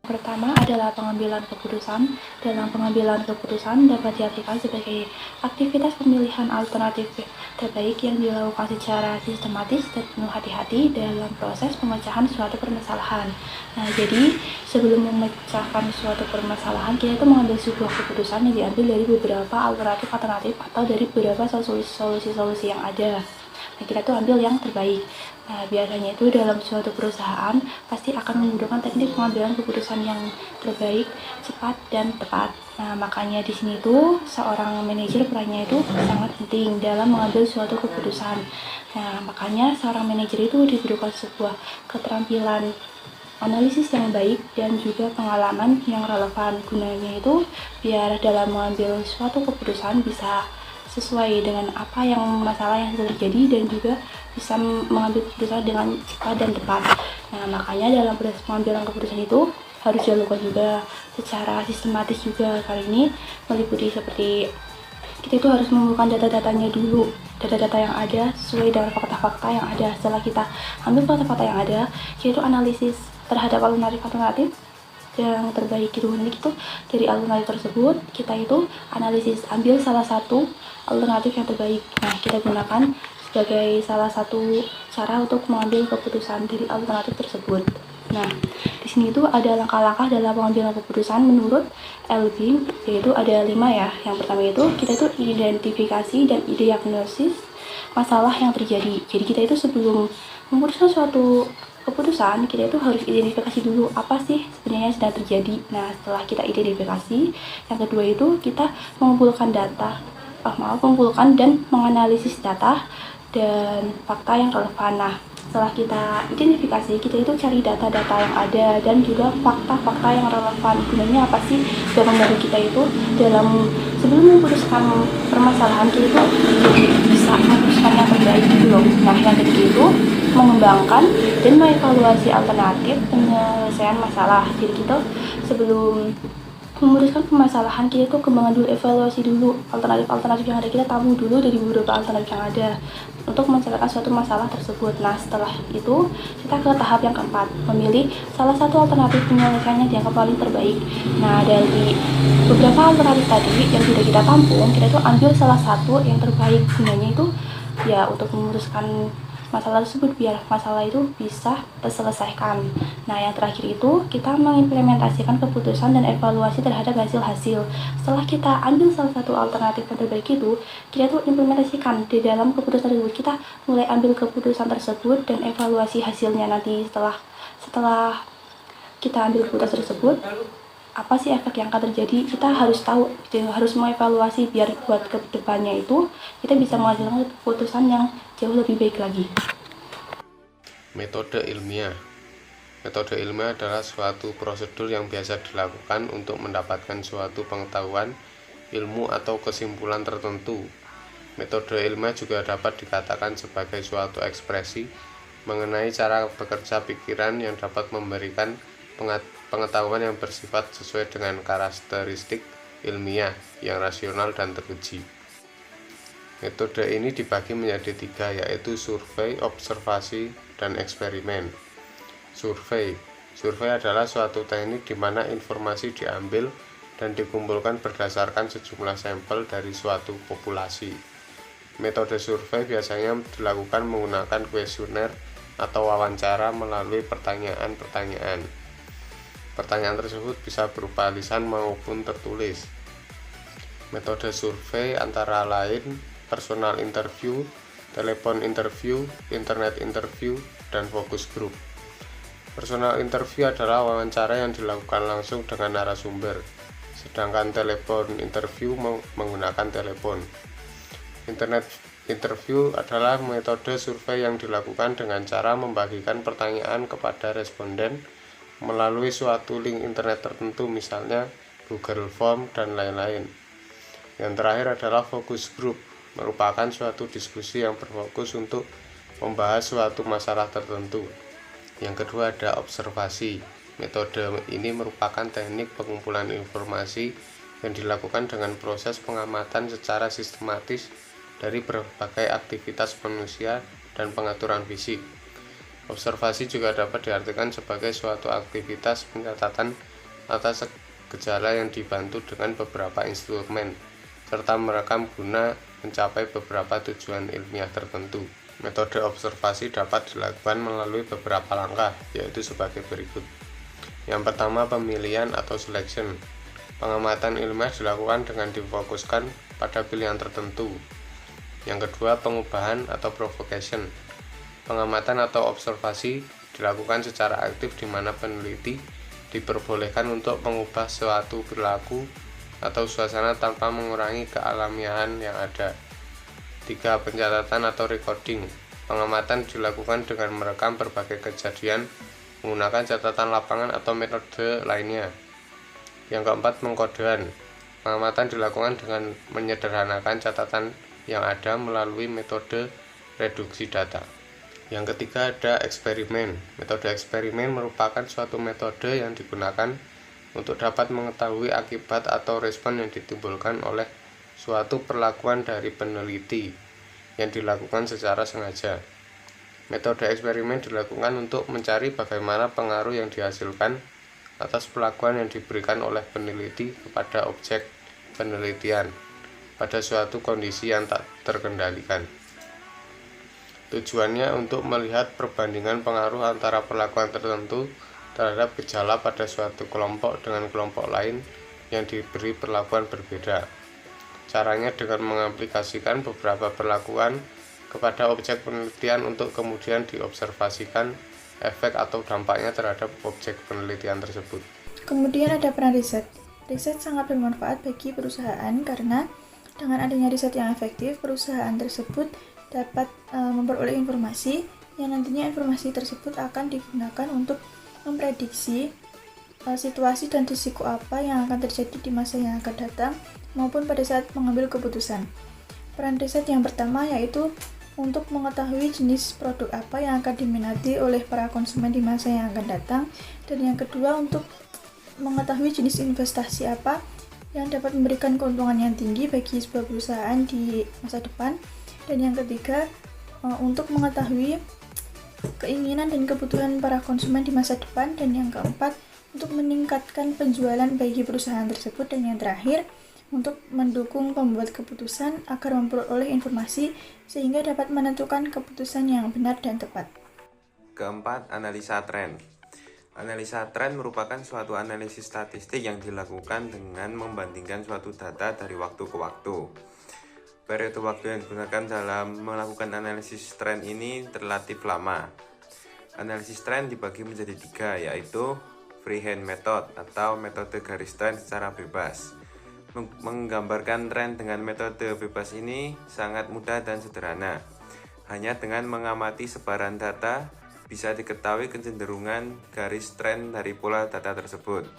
Pertama adalah pengambilan keputusan. Dalam pengambilan keputusan dapat diartikan sebagai aktivitas pemilihan alternatif terbaik yang dilakukan secara sistematis dan penuh hati-hati dalam proses pemecahan suatu permasalahan. Nah, jadi sebelum memecahkan suatu permasalahan, kita itu mengambil sebuah keputusan yang diambil dari beberapa alternatif atau dari beberapa solusi yang ada. Nah, kita tuh ambil yang terbaik. Nah, biasanya itu dalam suatu perusahaan pasti akan menggunakan teknik pengambilan keputusan yang terbaik, cepat, dan tepat. Nah, makanya di sini tuh seorang manajer perannya itu sangat penting dalam mengambil suatu keputusan. Nah, makanya seorang manajer itu dibutuhkan sebuah keterampilan analisis yang baik dan juga pengalaman yang relevan. Gunanya itu biar dalam mengambil suatu keputusan bisa sesuai dengan apa yang masalah yang terjadi dan juga bisa mengambil keputusan dengan cepat dan tepat. Nah, makanya dalam proses pengambilan keputusan itu harus dilakukan juga secara sistematis juga. Kali ini meliputi seperti kita itu harus mengumpulkan data-datanya dulu, data-data yang ada sesuai dengan fakta-fakta yang ada. Setelah kita ambil fakta-fakta yang ada, kita itu analisis terhadap alternatif yang terbaik itu. Nanti itu dari alternatif tersebut kita itu analisis, ambil salah satu alternatif yang terbaik. Nah, kita gunakan sebagai salah satu cara untuk mengambil keputusan dari alternatif tersebut. Nah, di sini itu ada langkah-langkah dalam pengambilan keputusan menurut Elbing, yaitu ada 5 ya. Yang pertama itu kita itu identifikasi dan diagnosis masalah yang terjadi. Jadi kita itu sebelum memutuskan suatu keputusan, kita itu harus identifikasi dulu apa sih sebenarnya sedang terjadi. Nah, setelah kita identifikasi, yang kedua itu kita mengumpulkan mengumpulkan dan menganalisis data dan fakta yang relevan. Nah, setelah kita identifikasi, kita itu cari data-data yang ada dan juga fakta-fakta yang relevan. Gunanya apa sih dalam membantu kita itu dalam sebelum memutuskan permasalahan, kita itu jadi bisa memutuskan yang terbaik gitu loh. Nah, yang ketiga itu mengembangkan dan mengevaluasi alternatif penyelesaian masalah. Jadi kita sebelum memutuskan permasalahan, kita tuh kembangkan dulu, evaluasi dulu alternatif yang ada, kita tamu dulu dari beberapa alternatif yang ada untuk menyelesaikan suatu masalah tersebut. Nah, setelah itu kita ke tahap yang keempat, memilih salah satu alternatif penyelesaiannya yang paling terbaik. Nah, dari beberapa alternatif tadi yang sudah kita tampung, kita tuh ambil salah satu yang terbaik. Gunanya itu ya untuk memutuskan masalah tersebut biar masalah itu bisa terselesaikan. Nah, yang terakhir itu kita mengimplementasikan keputusan dan evaluasi terhadap hasil-hasil. Setelah kita ambil salah satu alternatif yang terbaik itu, kita tuh implementasikan di dalam keputusan tersebut. Kita mulai ambil keputusan tersebut dan evaluasi hasilnya nanti setelah kita ambil keputusan tersebut, apa sih efek yang akan terjadi, kita harus tahu, harus mengevaluasi biar buat ke depannya itu kita bisa menghasilkan keputusan yang jauh lebih baik lagi. Metode ilmiah. Metode ilmiah adalah suatu prosedur yang biasa dilakukan untuk mendapatkan suatu pengetahuan, ilmu atau kesimpulan tertentu. Metode ilmiah juga dapat dikatakan sebagai suatu ekspresi mengenai cara bekerja pikiran yang dapat memberikan pengetahuan yang bersifat sesuai dengan karakteristik ilmiah yang rasional dan teruji. Metode ini dibagi menjadi 3, yaitu survei, observasi, dan eksperimen. Survei adalah suatu teknik di mana informasi diambil dan dikumpulkan berdasarkan sejumlah sampel dari suatu populasi. Metode survei biasanya dilakukan menggunakan kuesioner atau wawancara melalui pertanyaan-pertanyaan. Pertanyaan tersebut bisa berupa lisan maupun tertulis. Metode survei antara lain personal interview, telepon interview, internet interview, dan focus group. Personal interview adalah wawancara yang dilakukan langsung dengan narasumber, sedangkan telepon interview menggunakan telepon. Internet interview adalah metode survei yang dilakukan dengan cara membagikan pertanyaan kepada responden melalui suatu link internet tertentu, misalnya Google Form dan lain-lain. Yang terakhir adalah focus group, merupakan suatu diskusi yang berfokus untuk membahas suatu masalah tertentu. Yang kedua ada observasi. Metode ini merupakan teknik pengumpulan informasi yang dilakukan dengan proses pengamatan secara sistematis dari berbagai aktivitas manusia dan pengaturan fisik. Observasi juga dapat diartikan sebagai suatu aktivitas pencatatan atas gejala yang dibantu dengan beberapa instrumen, serta merekam guna mencapai beberapa tujuan ilmiah tertentu. Metode observasi dapat dilakukan melalui beberapa langkah, yaitu sebagai berikut. Yang pertama, pemilihan atau selection. Pengamatan ilmiah dilakukan dengan difokuskan pada pilihan tertentu. Yang kedua, pengubahan atau provocation. Pengamatan atau observasi dilakukan secara aktif di mana peneliti diperbolehkan untuk mengubah suatu perilaku atau suasana tanpa mengurangi kealamiahan yang ada. 3. Pencatatan atau recording. Pengamatan dilakukan dengan merekam berbagai kejadian menggunakan catatan lapangan atau metode lainnya. Yang keempat, pengkodean. Pengamatan dilakukan dengan menyederhanakan catatan yang ada melalui metode reduksi data. Yang ketiga, ada eksperimen. Metode eksperimen merupakan suatu metode yang digunakan untuk dapat mengetahui akibat atau respon yang ditimbulkan oleh suatu perlakuan dari peneliti yang dilakukan secara sengaja. Metode eksperimen dilakukan untuk mencari bagaimana pengaruh yang dihasilkan atas perlakuan yang diberikan oleh peneliti kepada objek penelitian pada suatu kondisi yang tak terkendalikan. Tujuannya untuk melihat perbandingan pengaruh antara perlakuan tertentu terhadap gejala pada suatu kelompok dengan kelompok lain yang diberi perlakuan berbeda. Caranya dengan mengaplikasikan beberapa perlakuan kepada objek penelitian untuk kemudian diobservasikan efek atau dampaknya terhadap objek penelitian tersebut. Kemudian ada peran riset. Riset sangat bermanfaat bagi perusahaan karena dengan adanya riset yang efektif, perusahaan tersebut dapat memperoleh informasi yang nantinya informasi tersebut akan digunakan untuk memprediksi situasi dan risiko apa yang akan terjadi di masa yang akan datang maupun pada saat mengambil keputusan. Peran riset yang pertama yaitu untuk mengetahui jenis produk apa yang akan diminati oleh para konsumen di masa yang akan datang, dan yang kedua untuk mengetahui jenis investasi apa yang dapat memberikan keuntungan yang tinggi bagi sebuah perusahaan di masa depan, dan yang ketiga untuk mengetahui keinginan dan kebutuhan para konsumen di masa depan, dan yang keempat untuk meningkatkan penjualan bagi perusahaan tersebut, dan yang terakhir untuk mendukung pembuat keputusan agar memperoleh informasi sehingga dapat menentukan keputusan yang benar dan tepat. Keempat, analisa tren. Analisa tren merupakan suatu analisis statistik yang dilakukan dengan membandingkan suatu data dari waktu ke waktu. Periode waktu yang digunakan dalam melakukan analisis tren ini relatif lama. Analisis tren dibagi menjadi 3, yaitu freehand method atau metode garis tren secara bebas. Menggambarkan tren dengan metode bebas ini sangat mudah dan sederhana. Hanya dengan mengamati sebaran data bisa diketahui kecenderungan garis tren dari pola data tersebut.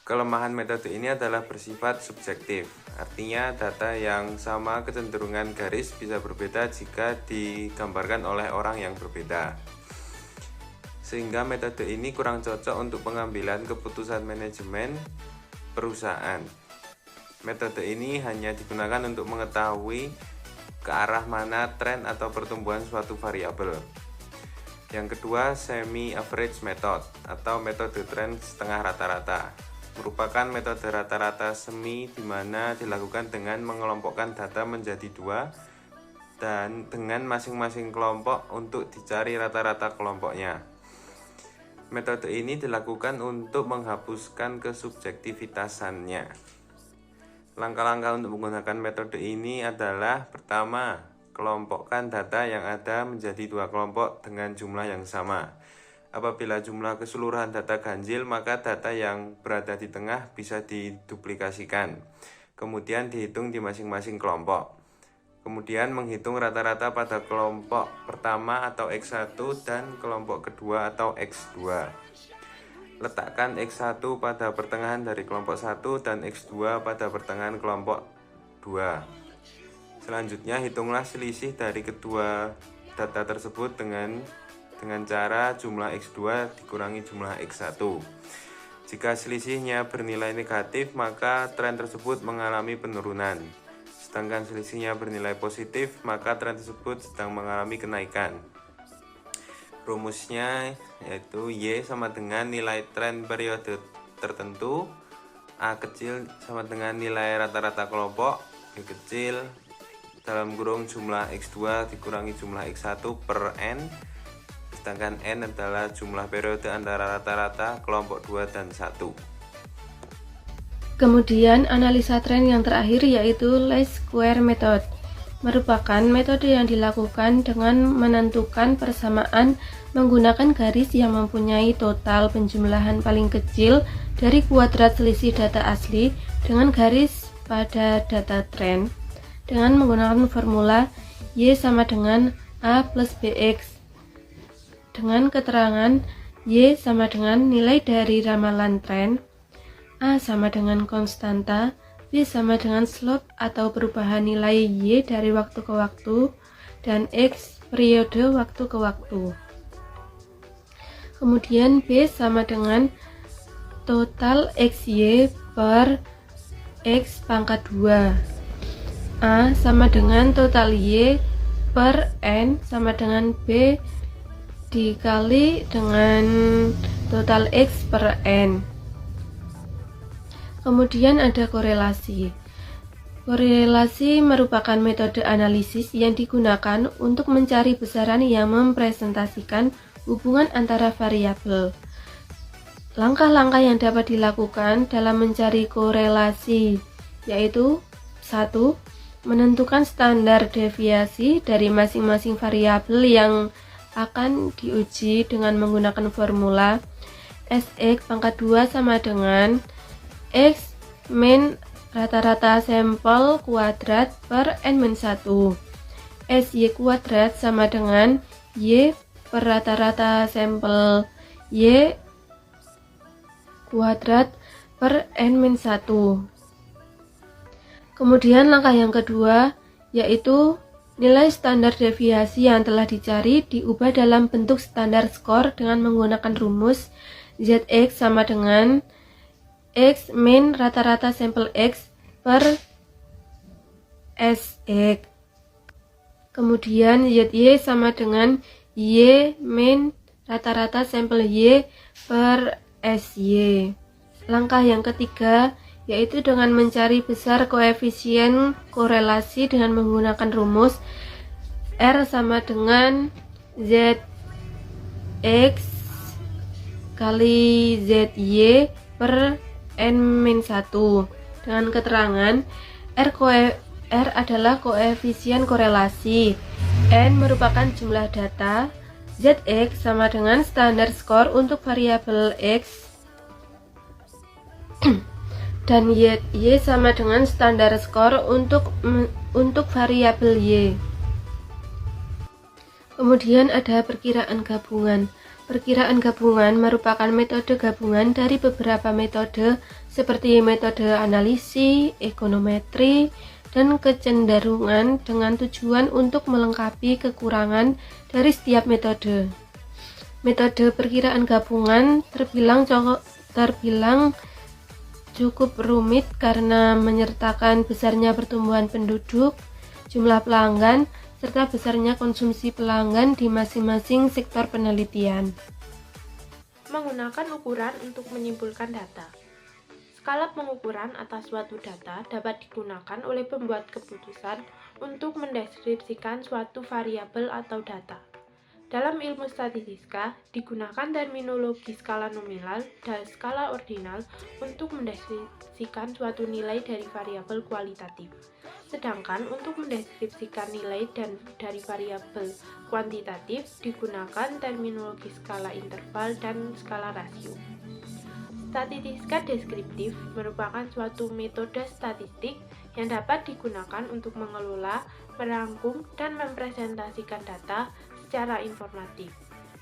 Kelemahan metode ini adalah bersifat subjektif, artinya data yang sama kecenderungan garis bisa berbeda jika digambarkan oleh orang yang berbeda. Sehingga metode ini kurang cocok untuk pengambilan keputusan manajemen perusahaan. Metode ini hanya digunakan untuk mengetahui ke arah mana tren atau pertumbuhan suatu variabel. Yang kedua, semi-average method atau metode tren setengah rata-rata. Merupakan metode rata-rata semi di mana dilakukan dengan mengelompokkan data menjadi 2 dan dengan masing-masing kelompok untuk dicari rata-rata kelompoknya. Metode ini dilakukan untuk menghapuskan kesubjektivitasannya. Langkah-langkah untuk menggunakan metode ini adalah: pertama, kelompokkan data yang ada menjadi 2 kelompok dengan jumlah yang sama. Apabila jumlah keseluruhan data ganjil, maka data yang berada di tengah bisa diduplikasikan, kemudian dihitung di masing-masing kelompok. Kemudian menghitung rata-rata pada kelompok pertama atau X1 dan kelompok kedua atau X2. Letakkan X1 pada pertengahan dari kelompok 1 dan X2 pada pertengahan kelompok 2. Selanjutnya hitunglah selisih dari kedua data tersebut dengan cara jumlah X2 dikurangi jumlah X1. Jika selisihnya bernilai negatif, maka tren tersebut mengalami penurunan. Sedangkan selisihnya bernilai positif, maka tren tersebut sedang mengalami kenaikan. Rumusnya yaitu Y sama dengan nilai tren periode tertentu. A kecil sama dengan nilai rata-rata kelompok, B kecil dalam kurung jumlah X2 dikurangi jumlah X1 per N, sedangkan N adalah jumlah periode antara rata-rata kelompok 2 dan 1. Kemudian analisa tren yang terakhir yaitu least square method, merupakan metode yang dilakukan dengan menentukan persamaan menggunakan garis yang mempunyai total penjumlahan paling kecil dari kuadrat selisih data asli dengan garis pada data tren dengan menggunakan formula Y sama dengan A plus BX dengan keterangan Y sama dengan nilai dari ramalan tren, A sama dengan konstanta, B sama dengan slope atau perubahan nilai Y dari waktu ke waktu, dan X periode waktu ke waktu. Kemudian B sama dengan total XY per X pangkat 2. A sama dengan total Y per N sama dengan B dikali dengan total X per N. Kemudian ada korelasi. Korelasi merupakan metode analisis yang digunakan untuk mencari besaran yang mempresentasikan hubungan antara variabel. Langkah-langkah yang dapat dilakukan dalam mencari korelasi yaitu 1. Menentukan standar deviasi dari masing-masing variabel yang akan diuji dengan menggunakan formula Sx pangkat 2 sama dengan X min rata-rata sampel kuadrat per N-1. Sy kuadrat sama dengan Y per rata-rata sampel Y kuadrat per N-1. Kemudian langkah yang kedua yaitu nilai standar deviasi yang telah dicari diubah dalam bentuk standar skor dengan menggunakan rumus Zx sama dengan X min rata-rata sampel X per Sx. Kemudian Zy sama dengan Y min rata-rata sampel Y per Sy. Langkah yang ketiga yaitu dengan mencari besar koefisien korelasi dengan menggunakan rumus R sama dengan Zx kali Zy per N-1 dengan keterangan R adalah koefisien korelasi, N merupakan jumlah data, Zx sama dengan standar skor untuk variabel X dan Y sama dengan standar skor untuk variabel Y. Kemudian ada perkiraan gabungan. Perkiraan gabungan merupakan metode gabungan dari beberapa metode seperti metode analisis, ekonometri, dan kecenderungan dengan tujuan untuk melengkapi kekurangan dari setiap metode. Metode perkiraan gabungan terbilang cukup rumit karena menyertakan besarnya pertumbuhan penduduk, jumlah pelanggan, serta besarnya konsumsi pelanggan di masing-masing sektor penelitian. Menggunakan ukuran untuk menyimpulkan data. Skala pengukuran atas suatu data dapat digunakan oleh pembuat keputusan untuk mendeskripsikan suatu variabel atau data. Dalam ilmu statistika, digunakan terminologi skala nominal dan skala ordinal untuk mendeskripsikan suatu nilai dari variabel kualitatif. Sedangkan untuk mendeskripsikan nilai dari variabel kuantitatif digunakan terminologi skala interval dan skala rasio. Statistika deskriptif merupakan suatu metode statistik yang dapat digunakan untuk mengelola, merangkum, dan mempresentasikan data secara informatif.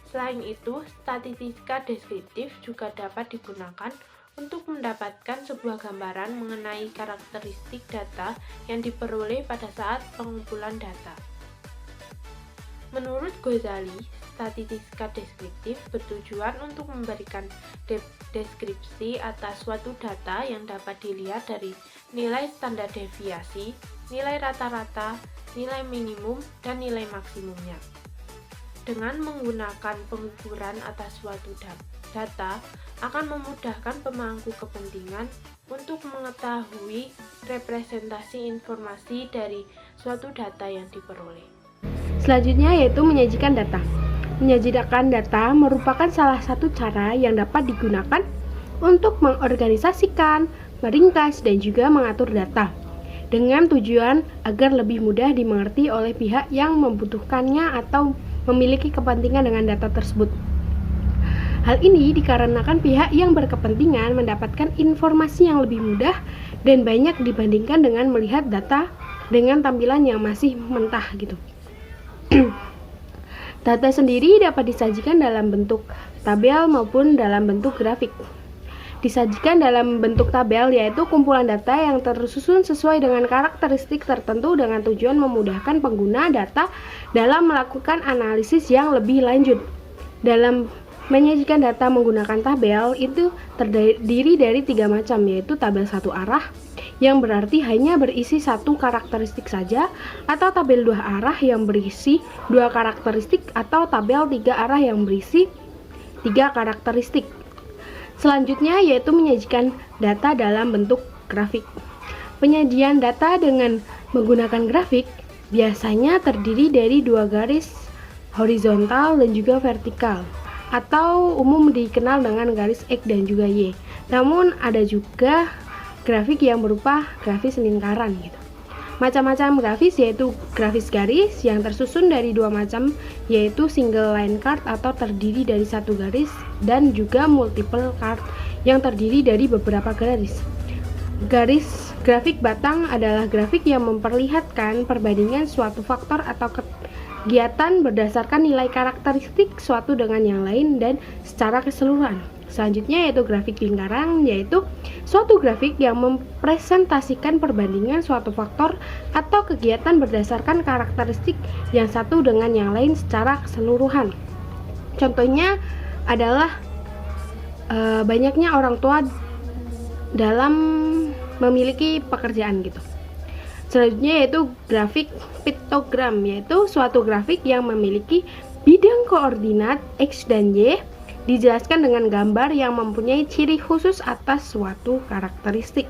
Selain itu, statistika deskriptif juga dapat digunakan untuk mendapatkan sebuah gambaran mengenai karakteristik data yang diperoleh pada saat pengumpulan data. Menurut Ghazali, statistika deskriptif bertujuan untuk memberikan deskripsi atas suatu data yang dapat dilihat dari nilai standar deviasi, nilai rata-rata, nilai minimum, dan nilai maksimumnya. Dengan menggunakan pengukuran atas suatu data akan memudahkan pemangku kepentingan untuk mengetahui representasi informasi dari suatu data yang diperoleh. Selanjutnya yaitu menyajikan data. Menyajikan data merupakan salah satu cara yang dapat digunakan untuk mengorganisasikan, meringkas, dan juga mengatur data dengan tujuan agar lebih mudah dimengerti oleh pihak yang membutuhkannya atau memiliki kepentingan dengan data tersebut. Hal ini dikarenakan pihak yang berkepentingan mendapatkan informasi yang lebih mudah dan banyak dibandingkan dengan melihat data dengan tampilan yang masih mentah gitu. Data sendiri dapat disajikan dalam bentuk tabel maupun dalam bentuk grafik. Disajikan dalam bentuk tabel yaitu kumpulan data yang tersusun sesuai dengan karakteristik tertentu dengan tujuan memudahkan pengguna data dalam melakukan analisis yang lebih lanjut. Dalam menyajikan data menggunakan tabel itu terdiri dari 3 macam, yaitu tabel satu arah yang berarti hanya berisi satu karakteristik saja, atau tabel 2 arah yang berisi 2 karakteristik, atau tabel 3 arah yang berisi 3 karakteristik. Selanjutnya yaitu menyajikan data dalam bentuk grafik. Penyajian data dengan menggunakan grafik biasanya terdiri dari 2 garis horizontal dan juga vertikal, atau umum dikenal dengan garis X dan juga Y. Namun ada juga grafik yang berupa grafis lingkaran gitu. Macam-macam grafis yaitu grafis garis yang tersusun dari 2 macam, yaitu single line card atau terdiri dari 1 garis, dan juga multiple card yang terdiri dari beberapa garis. Garis grafik batang adalah grafik yang memperlihatkan perbandingan suatu faktor atau kegiatan berdasarkan nilai karakteristik suatu dengan yang lain dan secara keseluruhan. Selanjutnya yaitu grafik lingkaran, yaitu suatu grafik yang mempresentasikan perbandingan suatu faktor atau kegiatan berdasarkan karakteristik yang satu dengan yang lain secara keseluruhan. Contohnya adalah banyaknya orang tua dalam memiliki pekerjaan gitu. Selanjutnya yaitu grafik piktogram, yaitu suatu grafik yang memiliki bidang koordinat X dan Y dijelaskan dengan gambar yang mempunyai ciri khusus atas suatu karakteristik.